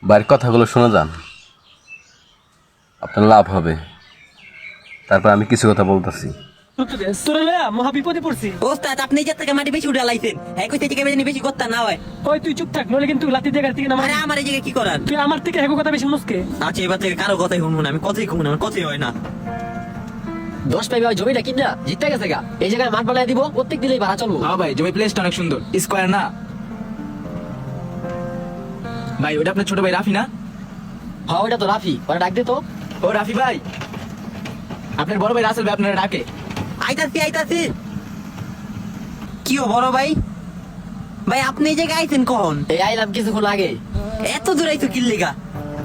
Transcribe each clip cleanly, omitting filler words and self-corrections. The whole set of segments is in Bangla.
বাড়ির কথাগুলো শোনা যান, আপনার লাভ হবে। তারপর আমি কিছু কথা বলতেছি। মহা বিপদে পড়ছি। ওস্তাদ আপনি যে থেকে মাটি বেশি উঠে লাইছেন, হ্যাঁ কইতে থেকে বেশি কথা না হয়। ওই তুই চুপ থাক, নইলে কিন্তু লাতি দেখার থেকে আরে আমার এই জায়গায় কি করার? তুই আমার থেকে হেগো কথা বেশি মুসকে। আচ্ছা এবার থেকে কারো কথাই শুনবো না, আমি কথাই শুনবো না, আমার কথাই হয় না। 10 পাইবে ওই জমিটা কিনা জিতে গেছে গা। এই জায়গায় মাঠ বানায় দিব, প্রত্যেক দিলেই ভাড়া চলবো। হ্যাঁ ভাই, জমি প্লেসটা অনেক সুন্দর, স্কোয়ার না ভাই? ওটা আপনার ছোট ভাই রাফি না? হ্যাঁ ওইটা তো রাফি, ওরা ডাক দে তো। ও রাফি ভাই, আপনার বড় ভাই রাসেল ভাই আপনারা ডাকে। আইতাছি। কি ও বড় ভাই? ভাই আপনি এই জায়গায় আইছেন কখন? এই আইলাম কিছুক্ষণ আগে। এত দূর আইতো কি লিগা?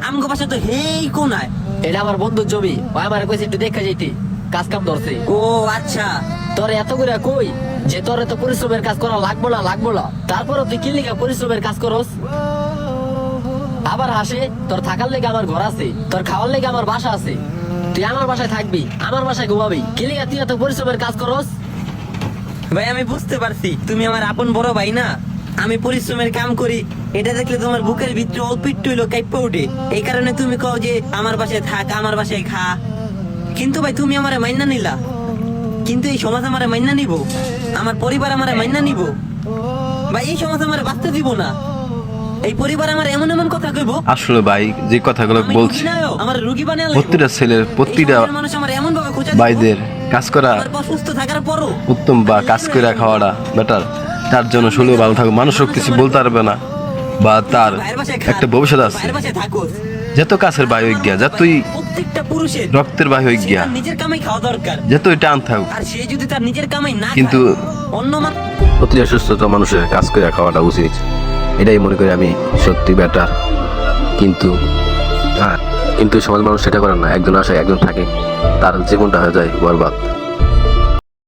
আমগো বাসা তো হেই কোনায়। এটা আমার বন্ধুর জমি, ওই আমার কইছে একটু দেখা যাইতে, কাজ কাম ধরছে। ও আচ্ছা। তোরে এত করে কই যে তোরে তো পরিশ্রমের কাজ করা লাগবো না, তারপরে তুই কি লিগা পরিশ্রমের কাজ করস? আবার হাসে, তোর থাকার লেগে আমার ঘর আছে, তোর খাওয়ার লেগে আমার বাসা আছে, তুই আমার বাসায় থাকবি, আমার বাসায় ঘুমাবি, কি লিগা তুই এত পরিশ্রমের কাজ করস? ভাই আমি বুঝতে পারছি তুমি আমার আপন বড় ভাই না। আমি পরিশ্রমের কাম করি, এটা দেখলে তোমার বুকের ভিতরে অল্পিট্টু হইলো কাইপ্পা ওঠে। এই কারণে তুমি কও যে আমার বাসায় থাক, আমার বাসায় খা। কিন্তু ভাই তুমি আমারে মাইন্না নিলা, কিন্তু এই সমাজ আমারে মাইন্না নিব, আমার পরিবার আমারে মাইন্না নিব। ভাই এই সমাজ আমারে বাঁচতে দিব না, এই পরিবার আমার এমন এমন কথা কইব। আসলে ভাই যে কথাগুলো বলছি, আমার রোগী বানায় প্রতিটা ছেলের প্রতিটা মানুষ আমার এমন ভাবে খোঁজা ভাইদের কাজ করা সুস্থ থাকার পরও উত্তম, বা কাজ করে খাওয়াটা বেটার। তার জন্য শরীর ভালো থাকবে, মানুষও কিছু বলতে পারবে না, বা তার একটা ভবিষ্যৎ আছে। বাইরের বাসায় থাকো, যত কাছের ভাই হয়ে গিয়া, যতই প্রত্যেকটা পুরুষের রক্তের ভাই হয়ে গিয়া, তার নিজের কামাই খাওয়া দরকার। যতই টান থাকুক, আর সে যদি তার নিজের কামাই না কিন্তু খায়, অন্য প্রতিটা সুস্থ মানুষের কাজ করে খাওয়াটা উচিত। এটাই মনে করি আমি সত্যি বেটার। কিন্তু কিন্তু সমাজ মানুষ সেটা করে না, একজন আসে একজন থাকে, তার জীবনটা হয়ে যায় বরবাদ।